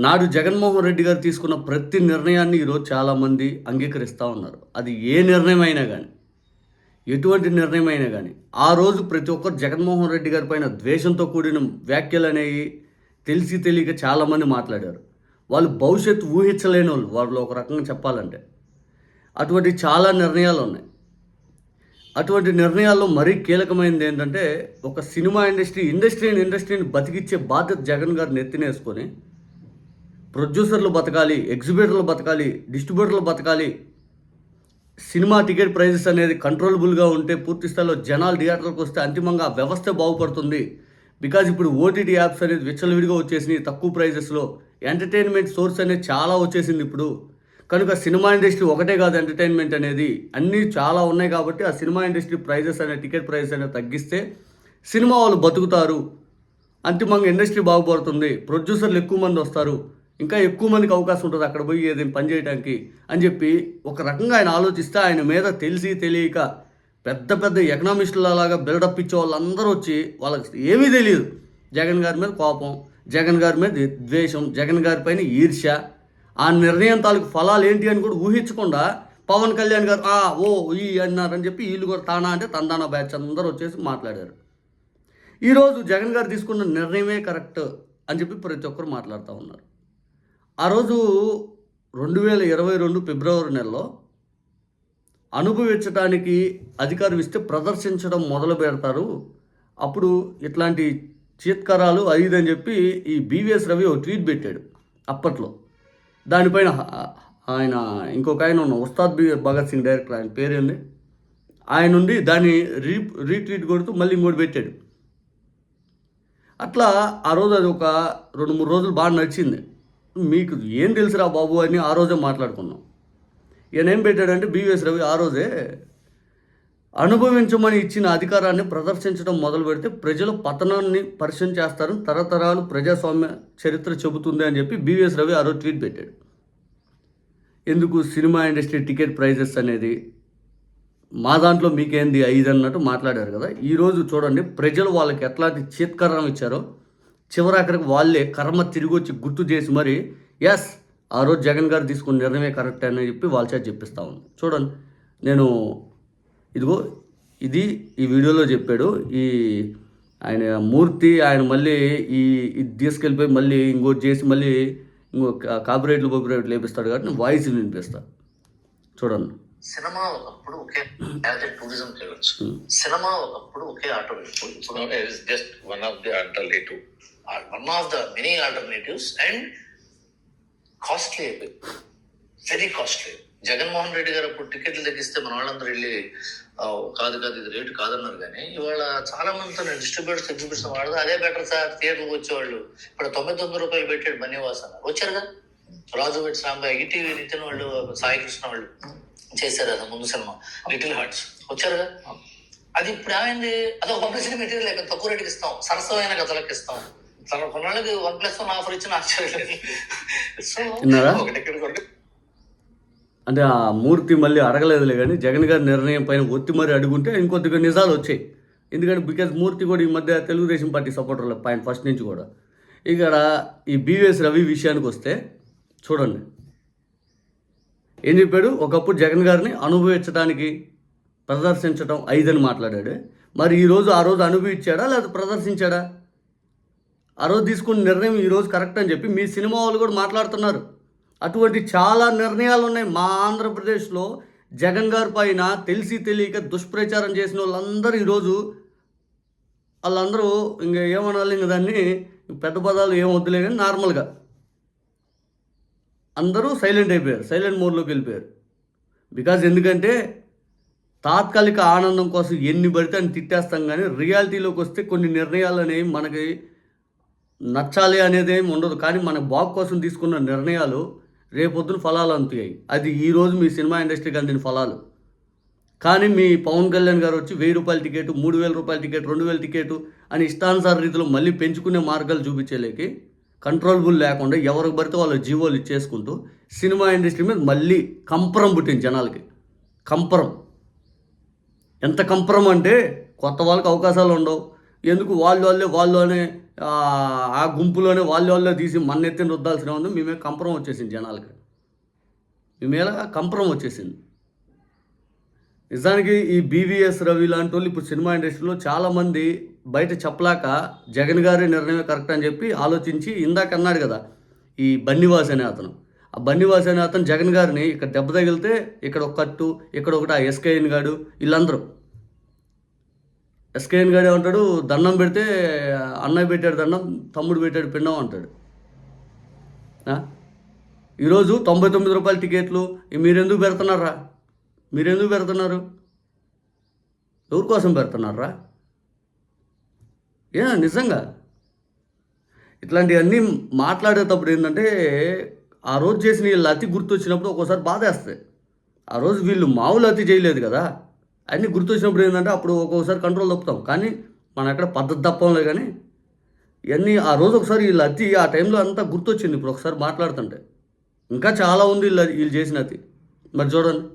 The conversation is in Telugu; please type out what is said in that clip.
నాడు జగన్మోహన్ రెడ్డి గారు తీసుకున్న ప్రతి నిర్ణయాన్ని ఈరోజు చాలామంది అంగీకరిస్తూ ఉన్నారు. అది ఏ నిర్ణయం అయినా కానీ, ఎటువంటి నిర్ణయం అయినా కానీ, ఆ రోజు ప్రతి ఒక్కరు జగన్మోహన్ రెడ్డి గారి పైన ద్వేషంతో కూడిన వ్యాఖ్యలు అనేవి తెలిసి తెలియక చాలామంది మాట్లాడారు. వాళ్ళు భవిష్యత్తు ఊహించలేని వాళ్ళు ఒక రకంగా చెప్పాలంటే. అటువంటి చాలా నిర్ణయాలు ఉన్నాయి. అటువంటి నిర్ణయాల్లో మరీ కీలకమైనది ఏంటంటే, ఒక సినిమా ఇండస్ట్రీని బతికిచ్చే బాధ్యత జగన్ గారు నెత్తినేసుకొని, ప్రొడ్యూసర్లు బతకాలి, ఎగ్జిబిటర్లు బతకాలి, డిస్ట్రిబ్యూటర్లు బతకాలి, సినిమా టికెట్ ప్రైజెస్ అనేది కంట్రోలబుల్గా ఉంటే పూర్తి స్థాయిలో జనాలు థియేటర్లకు వస్తే అంతిమంగా ఆ వ్యవస్థ బాగుపడుతుంది. బికాజ్ ఇప్పుడు ఓటీటీ యాప్స్ అనేది విచ్చలవిడిగా వచ్చేసినాయి, తక్కువ ప్రైజెస్లో ఎంటర్టైన్మెంట్ సోర్స్ అనేది చాలా వచ్చేసింది ఇప్పుడు. కనుక సినిమా ఇండస్ట్రీ ఒకటే కాదు, ఎంటర్టైన్మెంట్ అనేది అన్నీ చాలా ఉన్నాయి. కాబట్టి ఆ సినిమా ఇండస్ట్రీ ప్రైజెస్ అనే టికెట్ ప్రైజెస్ అనేది తగ్గిస్తే సినిమా వాళ్ళు బతుకుతారు, అంతిమంగా ఇండస్ట్రీ బాగుపడుతుంది, ప్రొడ్యూసర్లు ఎక్కువ మంది వస్తారు, ఇంకా ఎక్కువ మందికి అవకాశం ఉంటుంది అక్కడ పోయి ఏదైనా పని చేయడానికి అని చెప్పి ఒక రకంగా ఆయన ఆలోచిస్తే, ఆయన మీద తెలిసి తెలియక పెద్ద పెద్ద ఎకనామిస్టులలాగా బిల్డప్ ఇచ్చే వాళ్ళందరూ వచ్చి వాళ్ళకి ఏమీ తెలియదు, జగన్ గారి మీద కోపం, జగన్ గారి మీద ద్వేషం, జగన్ గారి పైన ఈర్ష్య, ఆ నిర్ణయం తాలూకు ఫలాలు ఏంటి అని కూడా ఊహించకుండా పవన్ కళ్యాణ్ గారు ఓ ఈ అన్నారని చెప్పి వీళ్ళు కూడా తానా అంటే తందానా బ్యాచ్ అందరూ వచ్చేసి మాట్లాడారు. ఈరోజు జగన్ గారు తీసుకున్న నిర్ణయమే కరెక్ట్ అని చెప్పి ప్రతి ఒక్కరు మాట్లాడుతూ ఉన్నారు. ఆ రోజు 2022 ఫిబ్రవరి నెలలో అనుభవించడానికి అధికారం ఇస్తే ప్రదర్శించడం మొదలు పెడతారు, అప్పుడు ఇట్లాంటి చీత్కారాలు అని చెప్పి ఈ బీవీఎస్ రవి ఒక ట్వీట్ పెట్టాడు అప్పట్లో. దానిపైన ఆయన ఇంకొక ఆయన ఉన్న ఉస్తాద్ భగత్ సింగ్ డైరెక్టర్, ఆయన పేరేంది, ఆయన నుండి దాన్ని రీట్వీట్ కొడుతూ మళ్ళీ ఇంకోటి పెట్టాడు. అట్లా ఆ రోజు అది ఒక 2-3 రోజులు బాగా నడిచింది. మీకు ఏం తెలుసురా బాబు అని ఆ రోజే మాట్లాడుకున్నాం. ఈయన ఏం పెట్టాడంటే, బీవీఎస్ రవి ఆ రోజే అనుభవించమని ఇచ్చిన అధికారాన్ని ప్రదర్శించడం మొదలు పెడితే ప్రజల పతనాన్ని పరిచయం చేస్తారని తరతరాలు ప్రజాస్వామ్య చరిత్ర చెబుతుంది అని చెప్పి బీవీఎస్ రవి ఆ రోజు ట్వీట్ పెట్టాడు. ఎందుకు సినిమా ఇండస్ట్రీ టికెట్ ప్రైజెస్ అనేది మా దాంట్లో మీకేంది 5 అన్నట్టు మాట్లాడారు కదా. ఈరోజు చూడండి, ప్రజలు వాళ్ళకి ఎట్లాంటి చీత్కారం ఇచ్చారో చివరాఖరికి వాళ్ళే కర్మ తిరిగి వచ్చి గుర్తు చేసి మరి ఎస్ ఆ రోజు జగన్ గారు తీసుకున్న నిర్ణయమే కరెక్ట్ అని చెప్పి వాళ్ళ చేత చెప్పిస్తూ ఉంది. చూడండి, నేను ఇదిగో ఇది ఈ వీడియోలో చెప్పాడు. ఈ ఆయన మూర్తి ఆయన మళ్ళీ ఇది తీసుకెళ్ళిపోయి మళ్ళీ ఇంకోటి చేసి మళ్ళీ ఇంకో కాపీరైట్లు లేపిస్తాడు కాబట్టి నేను వాయిస్ వినిపిస్తాను. చూడండి. సినిమా ఒకప్పుడు ఒకే టూరిజం చేయవచ్చు, సినిమా ఒకప్పుడు ఒకే alternative, just one of the many alternatives and costly అయిపోయింది, వెరీ కాస్ట్లీ. జగన్మోహన్ రెడ్డి గారు అప్పుడు టికెట్లు తగ్గిస్తే మన వాళ్ళందరూ వెళ్ళి కాదు ఇది రేటు కాదన్నారు. కానీ ఇవాళ చాలా మందితో నేను డిస్ట్రిబ్యూటర్స్ ఎగ్జిబిషన్ వాడదు, అదే బెటర్ సార్ థియేటర్కి వచ్చేవాళ్ళు. ఇప్పుడు 99 రూపాయలు పెట్టాడు బన్నీవాస్ అన్నారు, వచ్చారుగా. రాజు వెట్స్ రాంబాయి, ఈటీవీ నితిన్ వాళ్ళు, సాయి కృష్ణ వాళ్ళు చేశారు కదా ముందు సినిమా లిటిల్ హార్ట్స్, వచ్చారుగా. అది ఇప్పుడు ఏమైంది, అదొక పబ్లిసిటీ మెటీరియల్ లేక తక్కువ రేటుకి ఇస్తాం, సరసమైన కథలకు ఇస్తాం. కొన్నాళ్ళకి 1+1 ఆఫర్ ఇచ్చిన ఆశ్చర్యం. సో ఒకటి అంటే ఆ మూర్తి మళ్ళీ అడగలేదులే, కానీ జగన్ గారి నిర్ణయం పైన ఒత్తి మరీ అడుగుంటే ఇంకొద్దిగా నిజాలు వచ్చాయి. ఎందుకంటే బికాజ్ మూర్తి కూడా ఈ మధ్య తెలుగుదేశం పార్టీ సపోర్టర్లు ఆయన ఫస్ట్ నుంచి కూడా. ఇక్కడ ఈ బీవీఎస్ రవి విషయానికి వస్తే చూడండి ఏం చెప్పాడు. ఒకప్పుడు జగన్ గారిని అనుభవించడానికి ప్రదర్శించడం 5 అని మాట్లాడాడు. మరి ఈరోజు ఆ రోజు అనుభవించాడా లేదా ప్రదర్శించాడా? ఆ రోజు తీసుకున్న నిర్ణయం ఈరోజు కరెక్ట్ అని చెప్పి మీ సినిమా వాళ్ళు కూడా మాట్లాడుతున్నారు. అటువంటి చాలా నిర్ణయాలు ఉన్నాయి మా ఆంధ్రప్రదేశ్లో. జగన్ గారి పైన తెలిసి తెలియక దుష్ప్రచారం చేసిన వాళ్ళందరూ ఈరోజు వాళ్ళందరూ ఇంకా ఏమనాలి, ఇంక దాన్ని పెద్ద పదాలు ఏం వద్దులే, కానీ నార్మల్గా అందరూ సైలెంట్ అయిపోయారు, సైలెంట్ మోడ్లోకి వెళ్ళిపోయారు. బికాజ్ ఎందుకంటే తాత్కాలిక ఆనందం కోసం ఎన్ని పడితే అని తిట్టేస్తాం, కానీ రియాలిటీలోకి వస్తే కొన్ని నిర్ణయాలు అనేవి మనకి నచ్చాలి అనేది ఏమి ఉండదు. కానీ మన బాగు కోసం తీసుకున్న నిర్ణయాలు రేపొద్దున ఫలాలు అందుతాయి. అది ఈరోజు మీ సినిమా ఇండస్ట్రీకి అందిన ఫలాలు. కానీ మీ పవన్ కళ్యాణ్ గారు వచ్చి 1000 రూపాయల టికెట్, 3000 రూపాయల టికెట్, 2000 టికెట్ అని ఇష్టానుసార రీతిలో మళ్ళీ పెంచుకునే మార్గాలు చూపించేలేకి కంట్రోలబుల్ లేకుండా ఎవరికి పడితే వాళ్ళ జీవోలు ఇచ్చేసుకుంటూ సినిమా ఇండస్ట్రీ మీద మళ్ళీ కంపరం పుట్టింది జనాలకి. కంపరం ఎంత కంపరం అంటే కొత్త వాళ్ళకి అవకాశాలు ఉండవు, ఎందుకు వాళ్ళే ఆ గుంపులోనే వాళ్ళే తీసి మన్నెత్తిని రుద్దాల్సిన ఉంది. మేమే కంపరం వచ్చేసింది జనాలకి. మేమేలా కంపరం వచ్చేసింది. నిజానికి ఈ బీవీఎస్ రవి లాంటి వాళ్ళు ఇప్పుడు సినిమా ఇండస్ట్రీలో చాలామంది బయట చెప్పలేక జగన్ గారి నిర్ణయమే కరెక్ట్ అని చెప్పి ఆలోచించి ఇందాక అన్నాడు కదా ఈ బన్నివాస్ అనే అతను. ఆ బన్నివాస్ అనే అతను జగన్ గారిని ఇక్కడ దెబ్బ తగిలితే ఇక్కడ ఒక కట్టు, ఇక్కడ ఒకటి ఆ ఎస్కేఎన్ గాడు వీళ్ళందరూ. ఎస్కేఎన్ గాడు ఏమంటాడు, దండం పెడితే అన్నయ్య పెట్టాడు దండం, తమ్ముడు పెట్టాడు పిండం అంటాడు. ఈరోజు 99 రూపాయల టికెట్లు మీరెందుకు పెడుతున్నారా? మీరెందుకు పెడుతున్నారు? ఎవరి కోసం పెడుతున్నారా? నిజంగా ఇట్లాంటివన్నీ మాట్లాడేటప్పుడు ఏంటంటే ఆ రోజు చేసిన వీళ్ళు అతి గుర్తొచ్చినప్పుడు ఒక్కోసారి బాధేస్తాయి. ఆ రోజు వీళ్ళు మామూలు అతి చేయలేదు కదా, అన్నీ గుర్తొచ్చినప్పుడు ఏంటంటే అప్పుడు ఒక్కొక్కసారి కంట్రోల్ తప్పుతాం. కానీ మనం ఎక్కడ పద్ధతి తప్పంలే. కానీ ఇవన్నీ ఆ రోజు ఒకసారి వీళ్ళు అతి ఆ టైంలో అంతా గుర్తొచ్చింది. ఇప్పుడు ఒకసారి మాట్లాడుతుంటే ఇంకా చాలా ఉంది వీళ్ళు చేసిన అతి. మరి చూడండి.